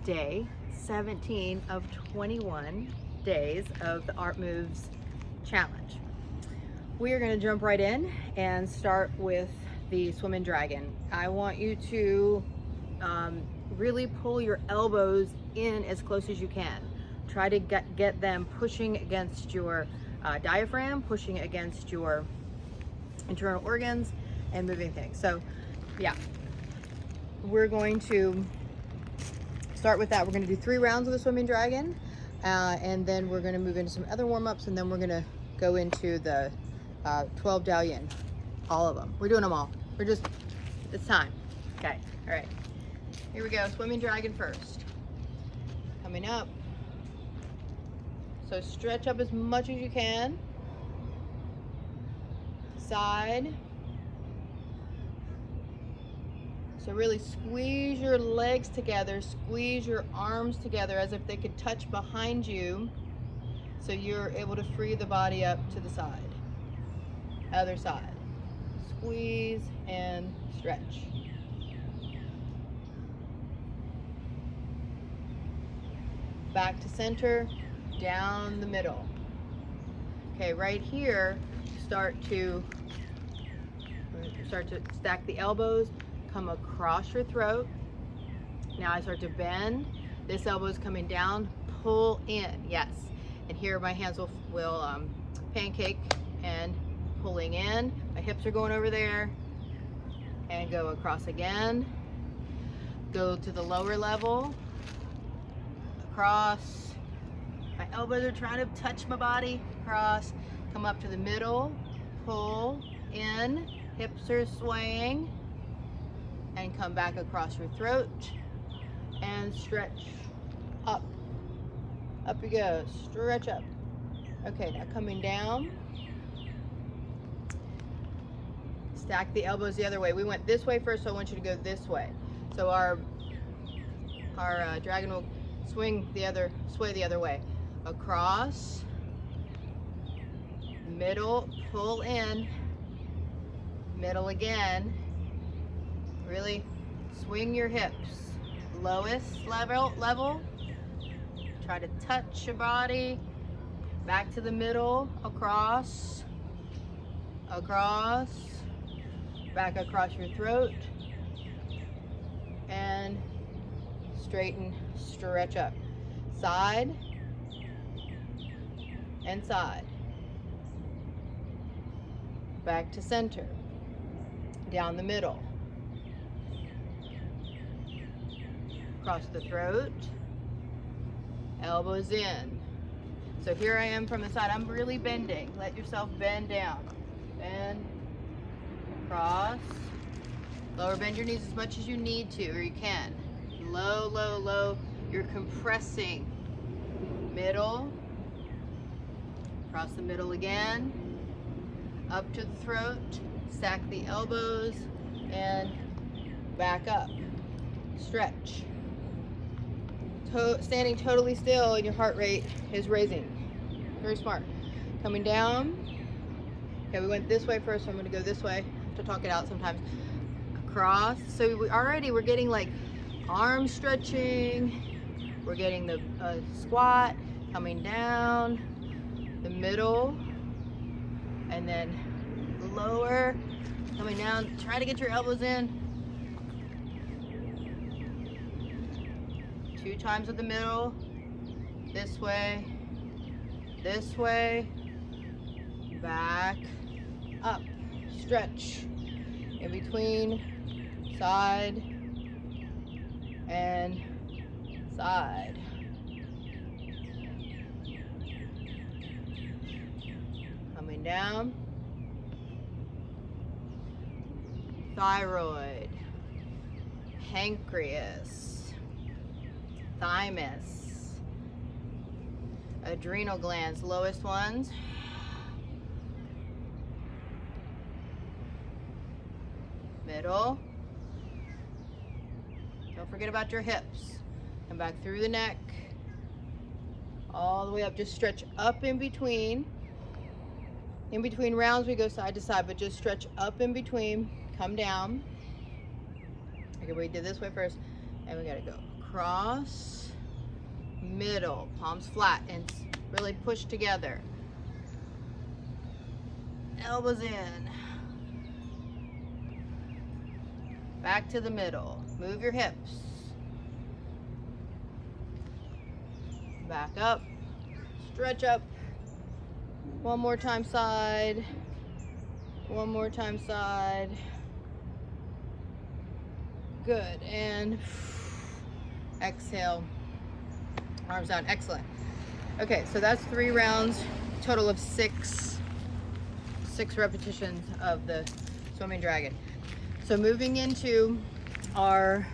day 17 of 21 days of the Art Moves challenge. We are going to jump right in and start with the swimming dragon. I want you to really pull your elbows in as close as you can. Try to get them pushing against your diaphragm, pushing against your internal organs and moving things. So yeah, we're going to start with that. We're going to do 3 rounds of the swimming dragon, and then we're going to move into some other warm-ups, and then we're going to go into the 12 Dalian, all of them. We're doing them all. It's time. Okay, all right. Here we go, swimming dragon first. Coming up. So stretch up as much as you can. Side. So really squeeze your legs together, squeeze your arms together as if they could touch behind you, so you're able to free the body up to the side. Other side. Squeeze and stretch. Back to center, down the middle. Okay, right here, start to stack the elbows, come across your throat. Now I start to bend. This elbow is coming down, pull in, yes. And here my hands will pancake and pulling in. My hips are going over there and go across again. Go to the lower level, across. My elbows are trying to touch my body, across. Come up to the middle, pull in, hips are swaying, and come back across your throat and stretch up. Up you go, stretch up. Okay, now coming down. Stack the elbows the other way. We went this way first, so I want you to go this way. So our dragon will sway the other way. Across, middle, pull in, middle again. Really swing your hips. Lowest level. Try to touch your body. Back to the middle, across, back across your throat, and straighten, stretch up. Side and side. Back to center. Down the middle. Across the throat. Elbows in. So here I am from the side. I'm really bending. Let yourself bend down. Bend. Cross. Lower, bend your knees as much as you need to, or you can. Low, low, low. You're compressing. Middle. Across the middle again. Up to the throat. Stack the elbows and back up. Stretch. Standing totally still and your heart rate is raising. Very smart. Coming down. Okay, we went this way first, so I'm going to go this way to talk it out sometimes. Across. So we're getting like arm stretching. We're getting the squat. Coming down. The middle. And then lower. Coming down. Try to get your elbows in. 2 times at the middle, this way, back, up, stretch, in between, side, and side. Coming down, thyroid, pancreas, thymus, adrenal glands, lowest ones. Middle. Don't forget about your hips. Come back through the neck. All the way up. Just stretch up in between. In between rounds we go side to side, but just stretch up in between. Come down. Okay, we did this way first. And we gotta go cross, middle, palms flat, and really push together. Elbows in. Back to the middle. Move your hips. Back up. Stretch up. One more time side. One more time side. Good. And exhale. Arms down. Excellent. Okay, so that's 3 rounds, total of 6 repetitions of the swimming dragon. So moving into our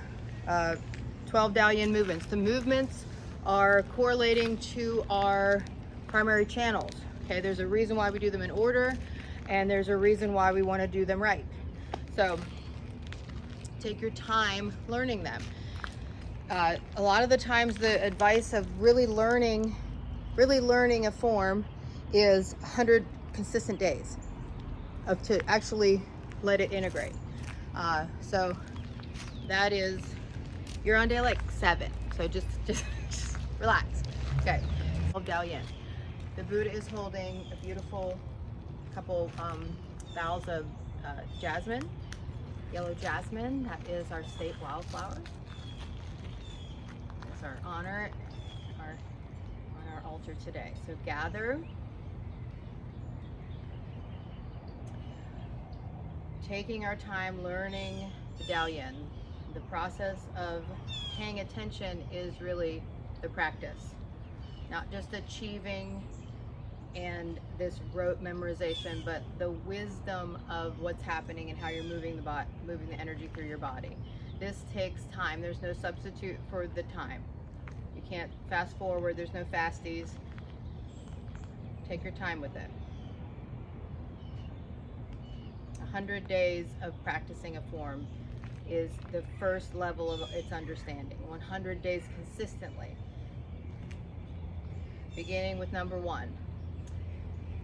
12 Dalian movements. The movements are correlating to our primary channels. Okay, there's a reason why we do them in order, and there's a reason why we want to do them right. So take your time learning them. A lot of the times the advice of really learning a form is 100 consistent days to actually let it integrate. So that is, you're on day like 7. So just relax. Okay, Dalian. The Buddha is holding a beautiful couple boughs of jasmine, yellow jasmine. That is our state wildflower. It's our honor on our altar today. So gather. Taking our time learning the Dalian. The process of paying attention is really the practice, not just achieving and this rote memorization, but the wisdom of what's happening and how you're moving the energy through your body. This takes time. There's no substitute for the time. You can't fast forward. There's no fasties. Take your time with it. 100 days of practicing a form is the first level of its understanding. 100 days consistently. Beginning with number 1.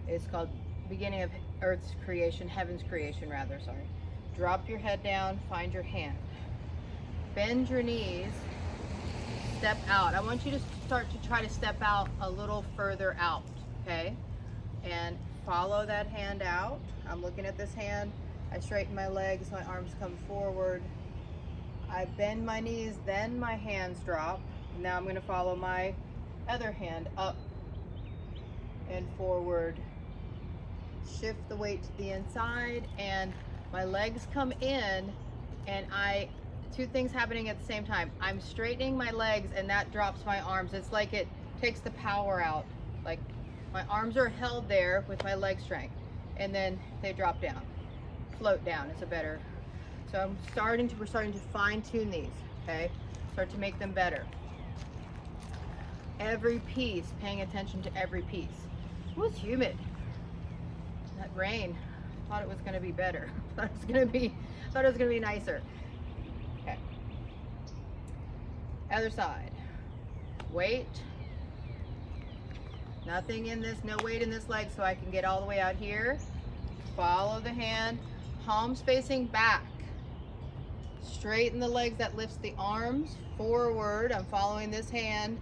It's called beginning of Earth's creation, heaven's creation rather, sorry. Drop your head down, find your hand. Bend your knees, step out. I want you to start to try to step out a little further out, okay? And follow that hand out. I'm looking at this hand. I straighten my legs, my arms come forward. I bend my knees, then my hands drop. Now I'm going to follow my other hand up and forward. Shift the weight to the inside, and my legs come in, and two things happening at the same time. I'm straightening my legs, and that drops my arms. It's like it takes the power out. Like my arms are held there with my leg strength, and then they drop down. Float down is a better. So we're starting to fine tune these, okay? Start to make them better. Every piece, paying attention to every piece. It was humid. That rain, thought it was gonna be better. Thought it was gonna be nicer. Okay. Other side. Weight. Nothing in this, no weight in this leg, so I can get all the way out here. Follow the hand, palms facing back. Straighten the legs, that lifts the arms forward. I'm following this hand.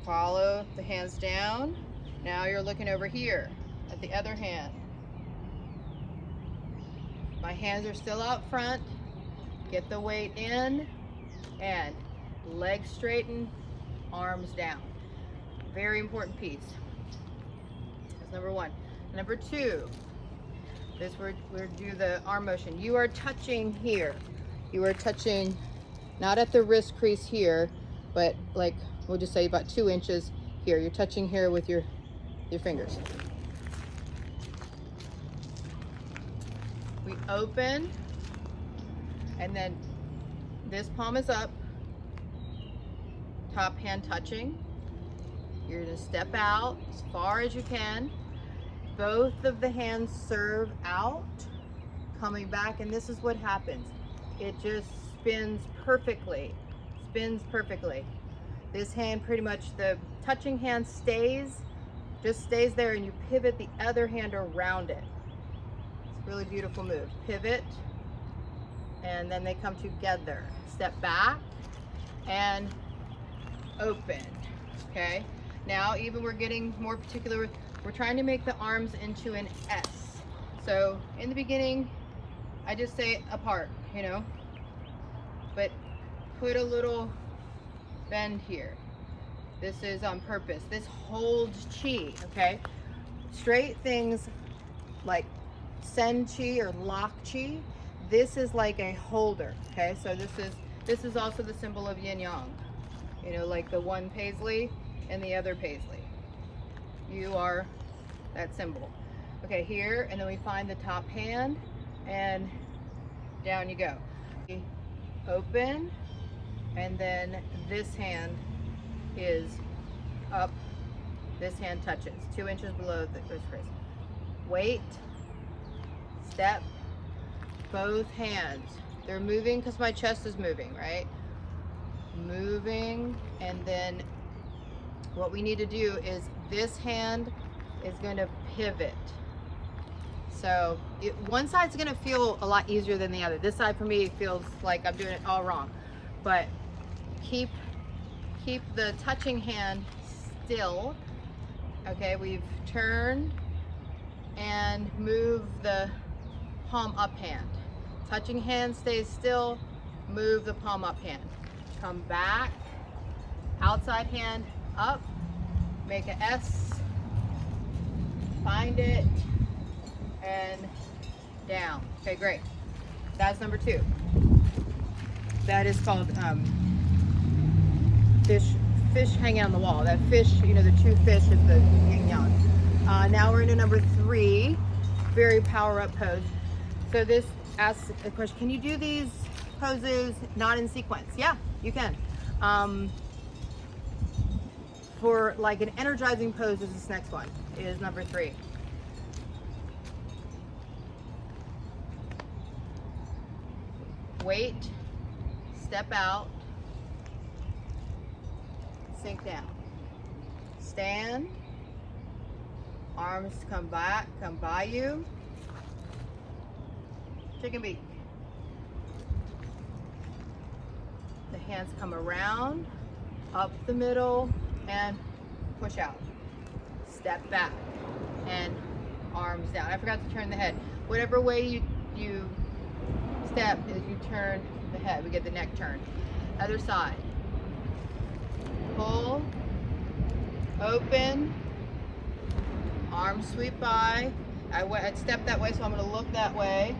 Follow the hands down. Now you're looking over here at the other hand. My hands are still out front. Get the weight in and legs straighten, arms down. Very important piece. That's number 1. Number 2, this we're do the arm motion. You are touching here. You are touching not at the wrist crease here, but like we'll just say about 2 inches here. You're touching here with your fingers. We open, and then this palm is up, top hand touching. You're gonna step out as far as you can. Both of the hands serve out, coming back, and this is what happens. It just spins perfectly, This hand, pretty much the touching hand just stays there, and you pivot the other hand around it. It's a really beautiful move. Pivot, and then they come together. step back and open. Okay, now even we're getting more particular. We're trying to make the arms into an S. So in the beginning, I just say apart, you know, but put a little bend here. This is on purpose. This holds chi, okay? Straight things like send chi or lock chi, this is like a holder, okay? So this is also the symbol of yin yang, you know, like the one paisley and the other paisley. You are that symbol. Okay, here, and then we find the top hand, and down you go. Open, and then this hand is up, this hand touches 2 inches below the wrist. Wait, step, both hands. They're moving because my chest is moving, right? Moving, and then what we need to do is this hand is going to pivot. So one side's going to feel a lot easier than the other. This side for me feels like I'm doing it all wrong, but keep the touching hand still. Okay, we've turned and move the palm up hand. Touching hand stays still, move the palm up hand. Come back, outside hand up, make an S, find it, and down. Okay, great. That's number 2. That is called fish hanging on the wall. That fish, you know, the 2 fish is the yin yang. Now we're into number 3, very power up pose. So this asks a question, can you do these poses not in sequence? Yeah, you can. For like an energizing pose is this next one, is number 3. Wait, step out, sink down, stand, arms come back, come by you, chicken beak. The hands come around, up the middle, and push out. Step back, and arms down. I forgot to turn the head. Whatever way you step is you turn the head. We get the neck turn. Other side. Pull, open, arms sweep by. I stepped that way, so I'm going to look that way.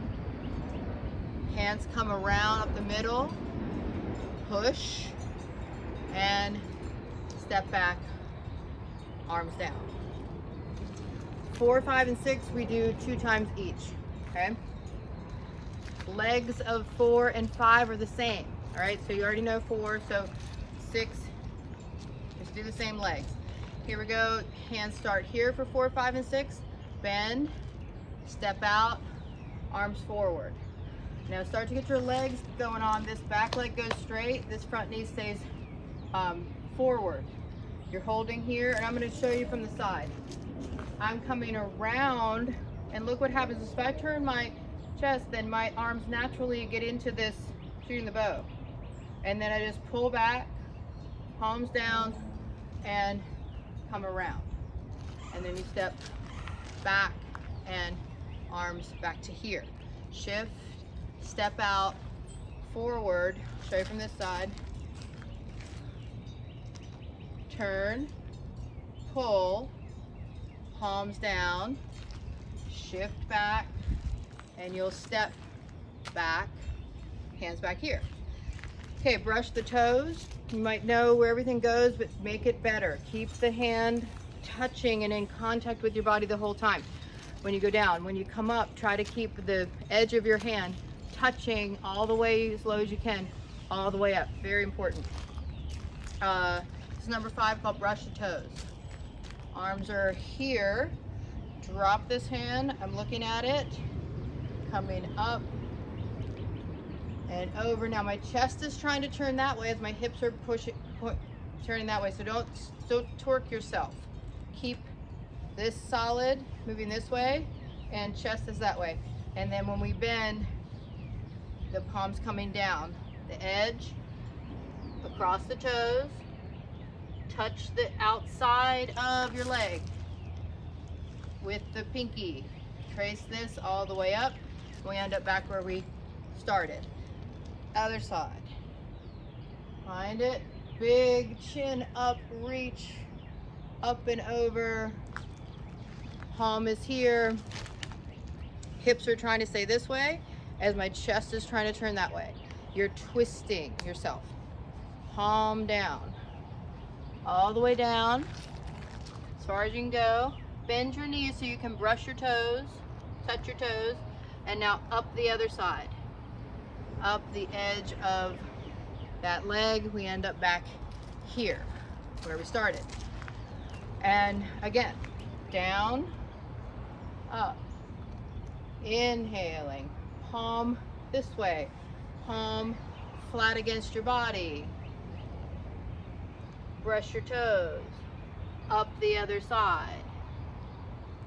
Hands come around up the middle, push, and step back, arms down. 4, 5, and 6 we do 2 times each, okay? Legs of 4 and 5 are the same, all right? So you already know 4, so 6, just do the same legs. Here we go, hands start here for 4, 5, and 6. Bend, step out, arms forward. Now start to get your legs going on. This back leg goes straight, this front knee stays forward. You're holding here, and I'm going to show you from the side. I'm coming around, and look what happens. If I turn my chest, then my arms naturally get into this shooting the bow. And then I just pull back, palms down, and come around. And then you step back and arms back to here. Shift, step out, forward, show you from this side. Turn, pull, palms down, shift back, and you'll step back, hands back here. Okay, brush the toes. You might know where everything goes, but make it better. Keep the hand touching and in contact with your body the whole time. When you go down, when you come up, try to keep the edge of your hand touching all the way as low as you can, all the way up. Very important. This is number 5, called brush the toes. Arms are here. Drop this hand. I'm looking at it. Coming up and over. Now my chest is trying to turn that way as my hips are turning that way. So don't torque yourself. Keep this solid, moving this way, and chest is that way. And then when we bend, the palms coming down, the edge, across the toes, touch the outside of your leg with the pinky. Trace this all the way up. We end up back where we started. Other side. Find it. Big chin up, reach up and over. Palm is here. Hips are trying to stay this way as my chest is trying to turn that way. You're twisting yourself. Palm down. All the way down. As far as you can go. Bend your knees so you can brush your toes, touch your toes, and now up the other side. Up the edge of that leg. We end up back here where we started. And again, down, up. Inhaling, palm this way, palm flat against your body. Brush your toes, up the other side.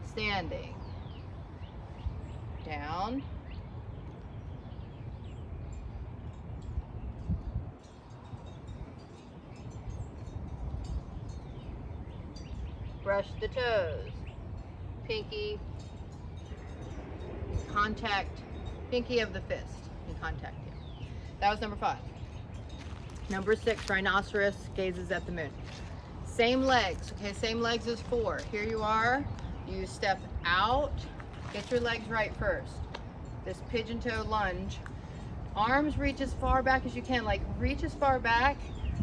Standing, down, brush the toes, pinky, contact, pinky of the fist in contact here. That was number 5. Number 6, rhinoceros gazes at the moon. Same legs, okay, same legs as 4. Here you are, you step out, get your legs right first. This pigeon toe lunge. Arms reach as far back as you can, like reach as far back.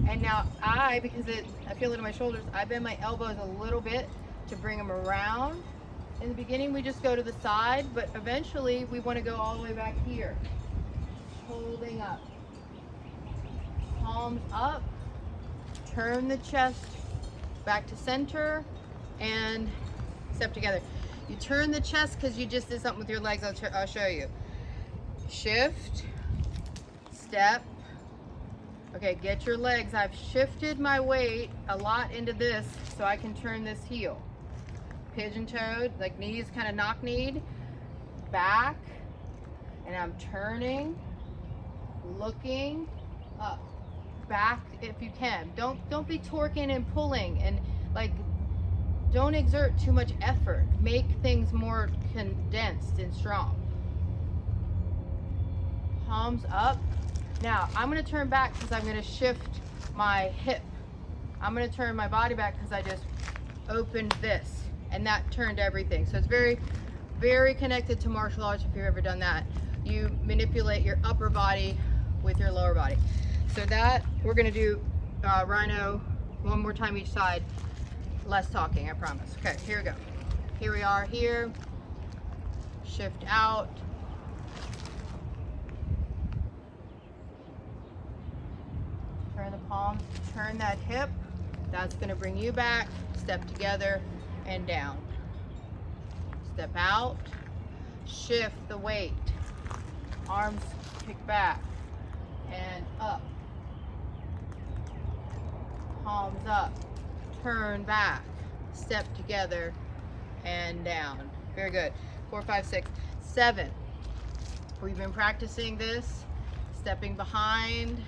And now because I feel it in my shoulders, I bend my elbows a little bit to bring them around. In the beginning, we just go to the side, but eventually we want to go all the way back here. Holding up. Palms up. Turn the chest back to center and step together. You turn the chest because you just did something with your legs. I'll show you. Shift. Step. Okay, get your legs. I've shifted my weight a lot into this so I can turn this heel. Pigeon-toed, like knees kind of knock-kneed. Back. And I'm turning, looking up. Back if you can. Don't be torquing and pulling, and like don't exert too much effort. Make things more condensed and strong. Palms up. Now I'm going to turn back because I'm going to shift my hip. I'm going to turn my body back because I just opened this, and that turned everything. So it's very, very connected to martial arts. If you've ever done that, you manipulate your upper body with your lower body. So that we're going to do rhino one more time each side. Less talking, I promise. Okay, here we go. Here we are here. Shift out. Turn the palms, turn that hip. That's going to bring you back. Step together and down. Step out. Shift the weight. Arms kick back and up. Palms up. Turn back. Step together and down. Very good. 4, 5, 6, 7. We've been practicing this. Stepping behind.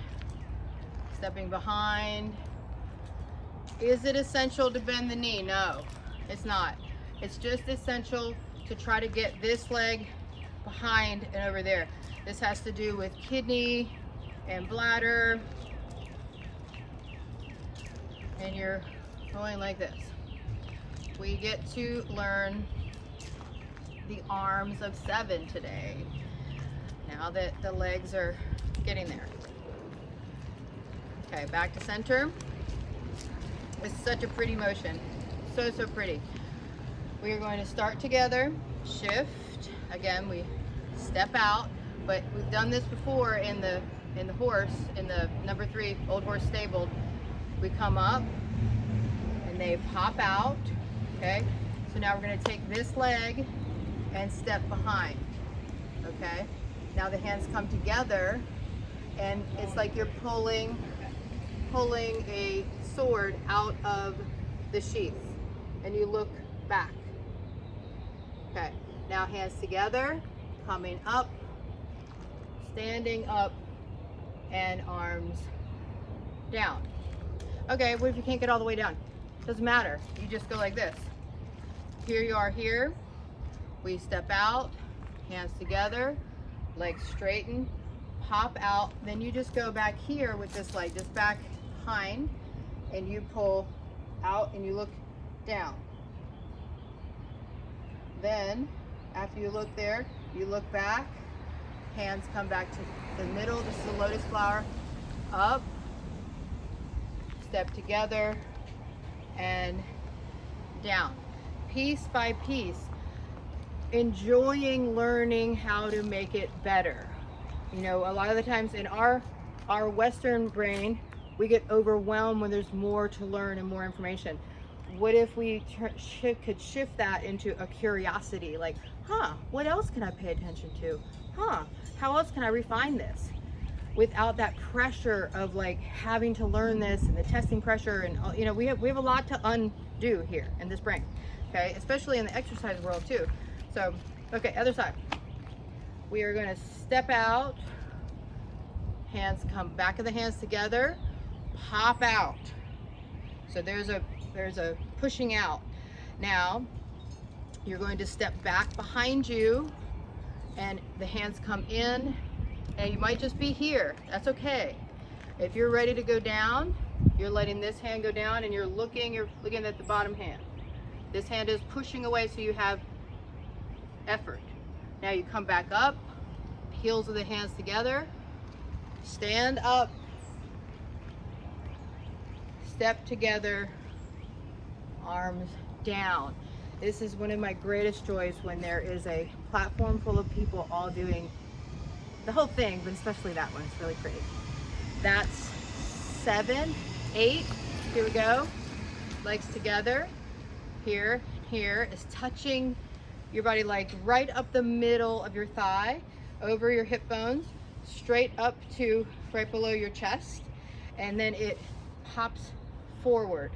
Stepping behind. Is it essential to bend the knee? No, it's not. It's just essential to try to get this leg behind and over there. This has to do with kidney and bladder. And you're going like this. We get to learn the arms of 7 today. Now that the legs are getting there. Okay, back to center. It's such a pretty motion. So pretty. We are going to start together, shift. Again, we step out, but we've done this before in the horse, in the number 3, old horse stabled. We come up and they pop out. Okay, so now we're going to take this leg and step behind. Okay, now the hands come together and it's like you're pulling a sword out of the sheath, and you look back. Okay, now hands together, coming up, standing up, and arms down. Okay, what if you can't get all the way down? Doesn't matter. You just go like this. Here you are here. We step out, hands together, legs straighten, pop out. Then you just go back here with this leg, just back behind, and you pull out and you look down. Then, after you look there, you look back, hands come back to the middle. This is the lotus flower. Up, step together, and down. Piece by piece, enjoying learning how to make it better. You know, a lot of the times in our Western brain, we get overwhelmed when there's more to learn and more information. What if we could shift that into a curiosity, like, what else can I pay attention to? How else can I refine this? Without that pressure of like having to learn this and the testing pressure, and you know, we have a lot to undo here in this brain, okay? Especially in the exercise world too. So, okay, other side. We are gonna step out, hands come back of the hands together, pop out. So there's a pushing out. Now, you're going to step back behind you and the hands come in, and you might just be here. That's okay. If you're ready to go down, you're letting this hand go down and you're looking at the bottom hand. This hand is pushing away so you have effort. Now you come back up, heels of the hands together, stand up, step together, arms down. This is one of my greatest joys when there is a platform full of people all doing the whole thing, but especially that one. It's really pretty. That's 7, 8. Here we go. Legs together. Here is touching your body, like right up the middle of your thigh, over your hip bones, straight up to right below your chest, and then it pops forward.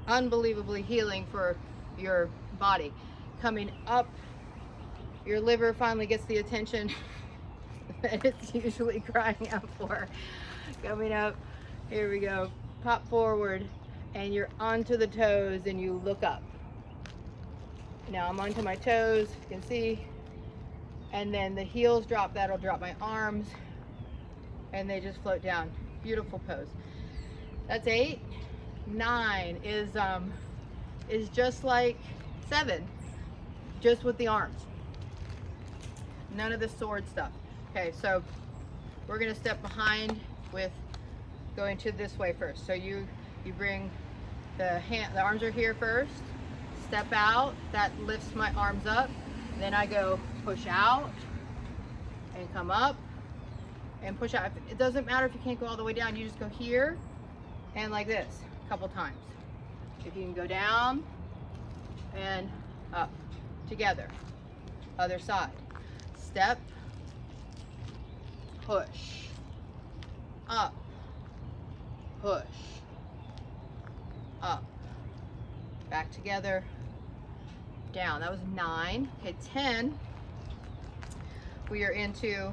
Unbelievably healing for your body. Coming up, your liver finally gets the attention that it's usually crying out for. Coming up, here we go. Pop forward, and you're onto the toes, and you look up. Now I'm onto my toes, you can see, and then the heels drop. That'll drop my arms, and they just float down. Beautiful pose. That's 8. 9 is just like 7, just with the arms. None of the sword stuff. Okay, so we're gonna step behind with going to this way first. So you bring the arms are here first. Step out, that lifts my arms up. Then I go push out and come up and push out. It doesn't matter if you can't go all the way down. You just go here and like this a couple times. If you can go down and up together. Other side. Step, push, up, push, up, back together, down. That was 9. Okay, 10. We are into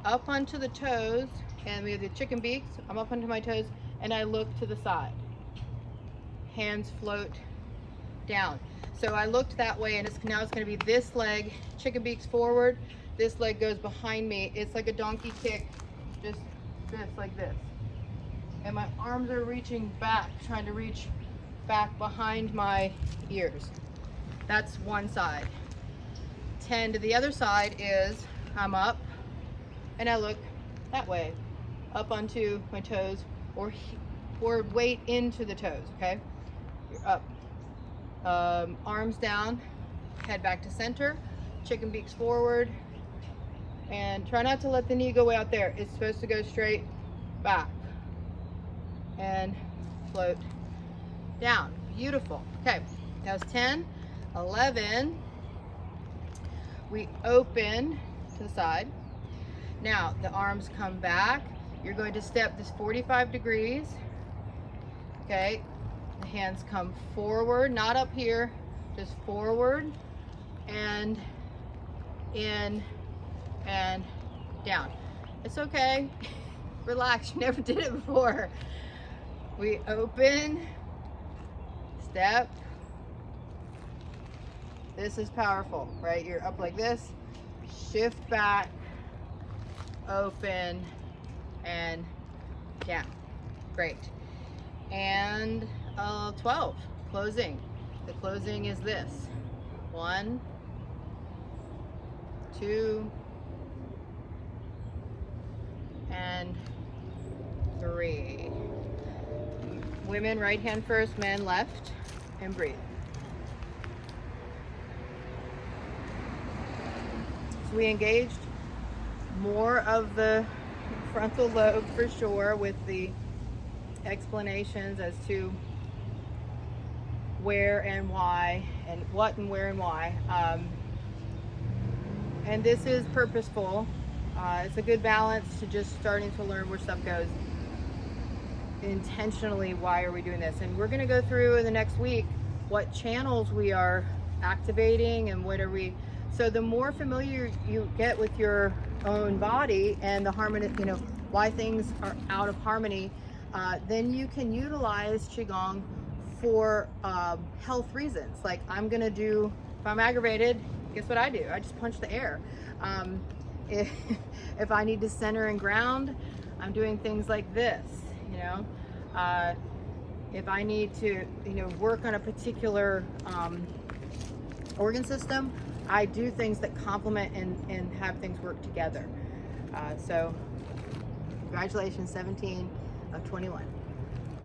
up onto the toes, and we have the chicken beaks. I'm up onto my toes, and I look to the side. Hands float down. So I looked that way, and now it's going to be this leg, chicken beaks forward. This leg goes behind me. It's like a donkey kick, just this, like this. And my arms are reaching back, trying to reach back behind my ears. That's one side. 10 to the other side is I'm up, and I look that way, up onto my toes, or weight into the toes, okay? You're up. Arms down, head back to center, chicken beaks forward, and try not to let the knee go way out there. It's supposed to go straight back and float down. Beautiful. Okay, that was 10. 11, we open to the side. Now the arms come back. You're going to step this 45 degrees. Okay, the hands come forward, not up here, just forward and in and down. It's okay. Relax, you never did it before. We open, step. This is powerful, right? You're up like this, shift back, open, and down. Great. And 12, closing. The closing is this. 1, 2, and 3. Women right hand first, men left, and breathe. So we engaged more of the frontal lobe for sure with the explanations as to where and why, and what and where and why. And this is purposeful. It's a good balance to just starting to learn where stuff goes. Intentionally, why are we doing this? And we're going to go through in the next week what channels we are activating and what are we. So the more familiar you get with your own body and the harmony, you know, why things are out of harmony, then you can utilize Qigong for health reasons. Like I'm gonna do, if I'm aggravated, guess what I do? I just punch the air. If I need to center and ground, I'm doing things like this, you know. If I need to, you know, work on a particular organ system, I do things that complement and have things work together. So congratulations, 17 of 21.